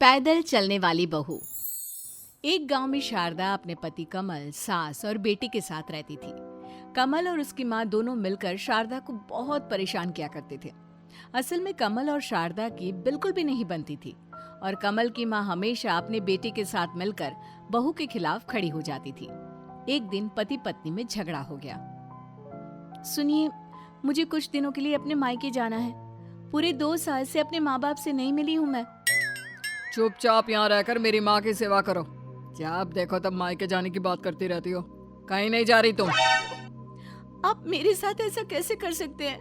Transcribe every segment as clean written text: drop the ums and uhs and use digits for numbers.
पैदल चलने वाली बहू। एक गांव में शारदा अपने पति कमल, सास और बेटी के साथ रहती थी। कमल और उसकी माँ दोनों मिलकर शारदा को बहुत परेशान किया करते थे। असल में कमल और शारदा की बिल्कुल भी नहीं बनती थी और कमल की माँ हमेशा अपने बेटे के साथ मिलकर बहू के खिलाफ खड़ी हो जाती थी। एक दिन पति पत्नी में झगड़ा हो गया। सुनिए, मुझे कुछ दिनों के लिए अपने मायके जाना है। पूरे 2 साल से अपने माँ बाप से नहीं मिली हूँ मैं। चुपचाप यहाँ रहकर मेरी माँ की सेवा करो। जब देखो तब मायके जाने की बात करती रहती हो। कहीं नहीं जा रही तुम। आप मेरे साथ ऐसा कैसे कर सकते हैं?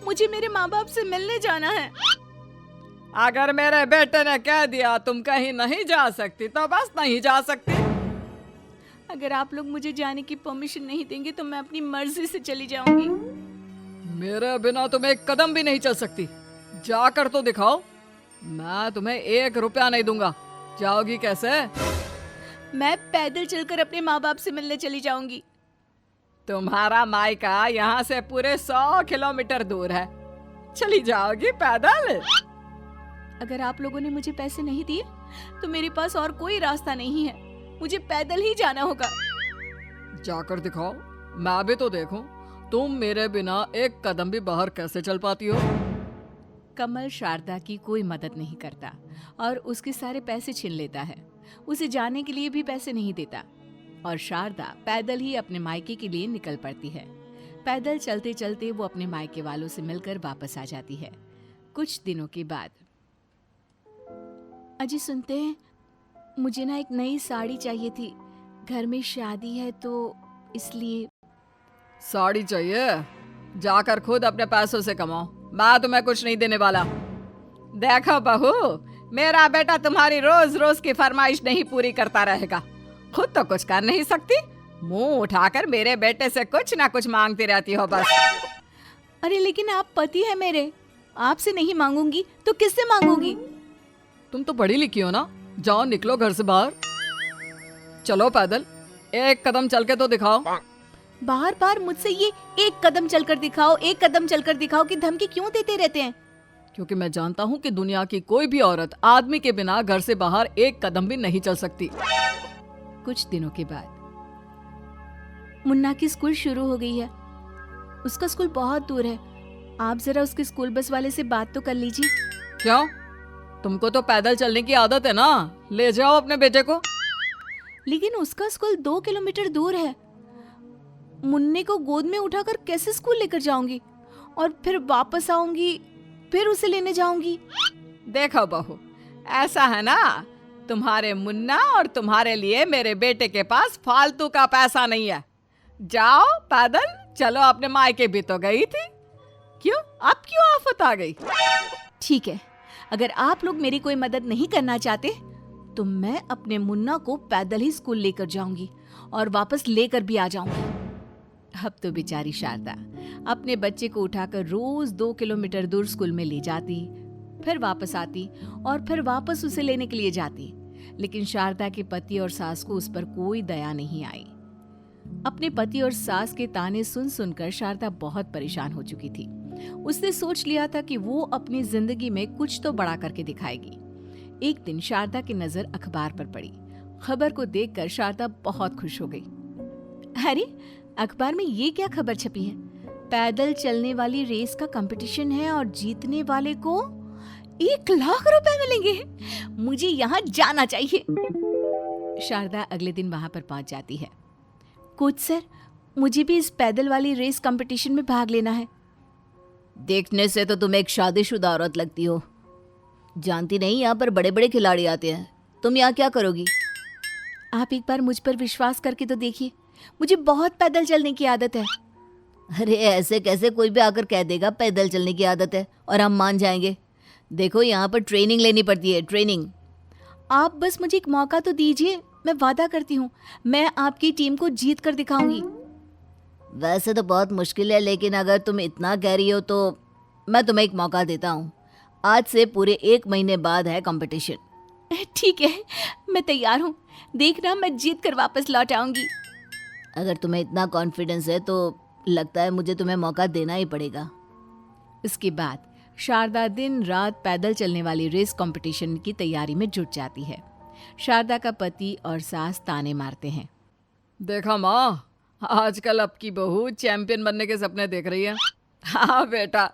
मुझे मेरे माँ बाप से मिलने जाना है। अगर मेरे बेटे ने कह दिया तुम कहीं नहीं जा सकती तो बस नहीं जा सकती। अगर आप लोग मुझे जाने की परमिशन नहीं देंगे तो मैं अपनी मर्जी से चली जाऊंगी। मेरे बिना तुम एक कदम भी नहीं चल सकती। जाकर तो दिखाओ। मैं तुम्हें 1 रुपया नहीं दूंगा। जाओगी कैसे? मैं पैदल चलकर अपने माँ बाप से मिलने चली जाऊंगी। तुम्हारा मायका यहाँ से पूरे 100 किलोमीटर दूर है। चली जाओगी पैदल? अगर आप लोगों ने मुझे पैसे नहीं दिए तो मेरे पास और कोई रास्ता नहीं है। मुझे पैदल ही जाना होगा। जाकर दिखाओ, मैं भी तो देखूं तुम मेरे बिना एक कदम भी बाहर कैसे चल पाती हो। कमल शारदा की कोई मदद नहीं करता और उसके सारे पैसे छीन लेता है। उसे जाने के लिए भी पैसे नहीं देता और शारदा पैदल ही अपने मायके के लिए निकल पड़ती है। पैदल चलते चलते वो अपने मायके वालों से मिलकर वापस आ जाती है। कुछ दिनों के बाद, अजी सुनते हैं, मुझे ना एक नई साड़ी चाहिए थी। घर में शादी है तो इसलिए। साड़ी चाहिए? जाकर खुद अपने पैसों से कमाओ। मैं तुम्हें कुछ नहीं देने वाला। देखो बहू, मेरा बेटा तुम्हारी रोज रोज की फरमाइश नहीं पूरी करता रहेगा। खुद तो कुछ कर नहीं सकती, मुंह उठाकर मेरे बेटे से कुछ ना कुछ मांगती रहती हो बस। अरे लेकिन आप पति है मेरे, आपसे नहीं मांगूंगी तो किससे मांगूंगी? तुम तो पढ़ी लिखी हो ना। जाओ निकलो घर से बाहर। चलो पैदल, 1 कदम चल के तो दिखाओ। बार बार मुझसे ये 1 कदम चलकर दिखाओ, 1 कदम चलकर दिखाओ की धमकी क्यों देते रहते हैं? क्योंकि मैं जानता हूँ कि दुनिया की कोई भी औरत आदमी के बिना घर से बाहर 1 कदम भी नहीं चल सकती। कुछ दिनों के बाद मुन्ना की स्कूल शुरू हो गई है। उसका स्कूल बहुत दूर है। आप जरा उसके स्कूल बस वाले से बात तो कर लीजिए। क्यों? तुमको तो पैदल चलने की आदत है ना। ले जाओ अपने बेटे को। लेकिन उसका स्कूल 2 किलोमीटर दूर है। मुन्ने को गोद में उठाकर कैसे स्कूल लेकर जाऊंगी और फिर वापस आऊंगी, फिर उसे लेने जाऊंगी। देखो बहू, ऐसा है ना, तुम्हारे मुन्ना और तुम्हारे लिए मेरे बेटे के पास फालतू का पैसा नहीं है। जाओ पैदल चलो, अपने मायके भी तो गई थी। क्यों, अब क्यों आफत आ गई? ठीक है, अगर आप लोग मेरी कोई मदद नहीं करना चाहते तो मैं अपने मुन्ना को पैदल ही स्कूल लेकर जाऊंगी और वापस लेकर भी आ जाऊंगी। अब तो बेचारी शारदा अपने बच्चे को उठाकर रोज 2 किलोमीटर दूर स्कूल में ले जाती, फिर वापस आती और फिर वापस उसे लेने के लिए जाती। लेकिन शारदा के पति और सास को उस पर कोई दया नहीं आई। अपने पति और सास के ताने सुन सुनकर शारदा बहुत परेशान हो चुकी थी। उसने सोच लिया था कि वो अपनी जिंदगी में कुछ तो बड़ा करके दिखाएगी। एक दिन शारदा की नजर अखबार पर पड़ी। खबर को देखकर शारदा बहुत खुश हो गई। अरे, अखबार में ये क्या खबर छपी है? पैदल चलने वाली रेस का कंपटीशन है और जीतने वाले को 1 लाख रुपए मिलेंगे। मुझे यहाँ जाना चाहिए। शारदा अगले दिन वहां पर पहुंच जाती है। कोच सर, मुझे भी इस पैदल वाली रेस कंपटीशन में भाग लेना है। देखने से तो तुम एक शादीशुदा औरत लगती हो। जानती नहीं, यहाँ पर बड़े बड़े खिलाड़ी आते हैं। तुम यहाँ क्या करोगी? आप एक बार मुझ पर विश्वास करके तो देखिए। मुझे बहुत पैदल चलने की आदत है। अरे ऐसे कैसे कोई भी आकर कह देगा पैदल चलने की आदत है और हम मान जाएंगे? देखो, यहाँ पर ट्रेनिंग लेनी पड़ती है, ट्रेनिंग। आप बस मुझे एक मौका तो दीजिए। मैं वादा करती हूँ, मैं आपकी टीम को जीत कर दिखाऊंगी। वैसे तो बहुत मुश्किल है, लेकिन अगर तुम इतना कह रही हो तो मैं तुम्हें एक मौका देता हूँ। आज से पूरे 1 महीने बाद है कंपटीशन। ठीक है, मैं तैयार हूँ। देखना, मैं जीत कर वापस लौट आऊंगी। अगर तुम्हें इतना कॉन्फिडेंस है तो लगता है मुझे तुम्हें मौका देना ही पड़ेगा। इसके बाद शारदा दिन रात पैदल चलने वाली रेस कंपटीशन की तैयारी में जुट जाती है। शारदा का पति और सास ताने मारते हैं। देखा माँ, आजकल अब की बहू चैंपियन बनने के सपने देख रही है। हाँ बेटा,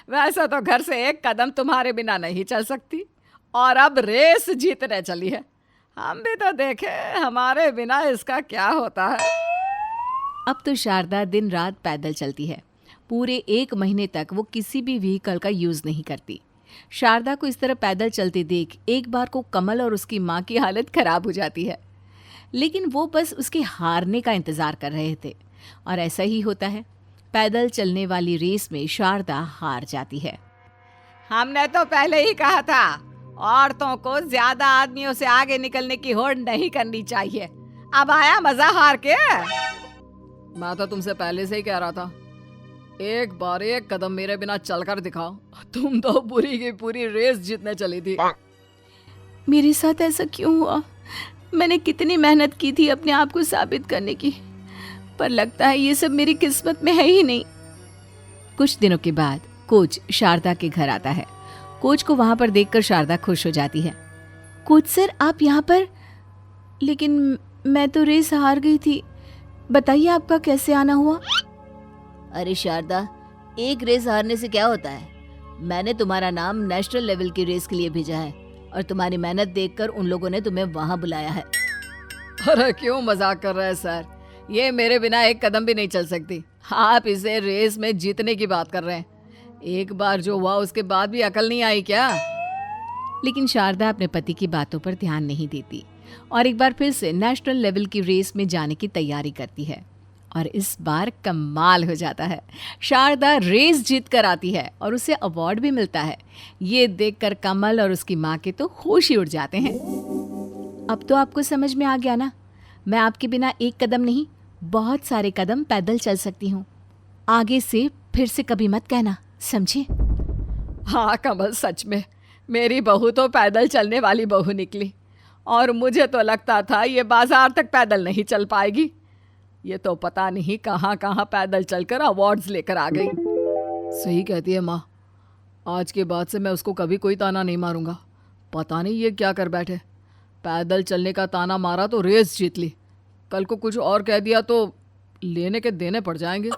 वैसे तो घर से एक कदम तुम्हारे बिना नहीं चल सकती, और अब रेस जीतने चली है। हम भी तो देखे हमारे बिना इसका क्या होता है। अब तो शारदा दिन रात पैदल चलती है। पूरे 1 महीने तक वो किसी भी व्हीकल का यूज नहीं करती। शारदा को इस तरह पैदल चलते देख एक बार को कमल और उसकी माँ की हालत खराब हो जाती है, लेकिन वो बस उसके हारने का इंतजार कर रहे थे। और ऐसा ही होता है। पैदल चलने वाली रेस में शारदा हार जाती है। हमने तो पहले ही कहा था, औरतों को ज्यादा आदमियों से आगे निकलने की होड़ नहीं करनी चाहिए। अब आया मजा हार के। मैं तो तुमसे पहले से ही कह रहा था, एक बार एक कदम मेरे बिना चलकर दिखाओ। तुम तो पूरी की पूरी रेस जीतने चली थी। मेरे साथ ऐसा क्यों हुआ? मैंने कितनी मेहनत की थी अपने आप को साबित करने की, पर लगता है ये सब मेरी किस्मत में है ही नहीं। कुछ दिनों के बाद कोच शारदा के घर आता है। कोच को वहां पर देखकर शारदा खुश हो जाती है। कोच सर, आप यहाँ पर? लेकिन मैं तो रेस हार गई थी, बताइए आपका कैसे आना हुआ? अरे शारदा, एक रेस हारने से क्या होता है? मैंने तुम्हारा नाम नेशनल लेवल की रेस के लिए भेजा है और तुम्हारी मेहनत देखकर उन लोगों ने तुम्हें वहां बुलाया है। अरे क्यों मजाक कर रहे हैं सर? ये मेरे बिना एक कदम भी नहीं चल सकती। आप इसे रेस में जीतने की बात कर रहे हैं। एक बार जो हुआ उसके बाद भी अकल नहीं आई क्या? लेकिन शारदा अपने पति की बातों पर ध्यान नहीं देती और एक बार फिर से नेशनल लेवल की रेस में जाने की तैयारी करती है। और इस बार कमाल हो जाता है। शारदा रेस जीत कर आती है और उसे अवार्ड भी मिलता है। ये देखकर कमल और उसकी माँ के तो होश ही उड़ जाते हैं। अब तो आपको समझ में आ गया ना, मैं आपके बिना एक कदम नहीं, बहुत सारे कदम पैदल चल सकती हूँ। आगे से फिर से कभी मत कहना, समझे? हाँ कमल, सच में मेरी बहू तो पैदल चलने वाली बहू निकली, और मुझे तो लगता था ये बाजार तक पैदल नहीं चल पाएगी। ये तो पता नहीं कहाँ कहाँ पैदल चलकर अवार्ड्स लेकर आ गई। सही कहती है माँ, आज के बाद से मैं उसको कभी कोई ताना नहीं मारूंगा। पता नहीं ये क्या कर बैठे, पैदल चलने का ताना मारा तो रेस जीत ली, कल को कुछ और कह दिया तो लेने के देने पड़ जाएंगे।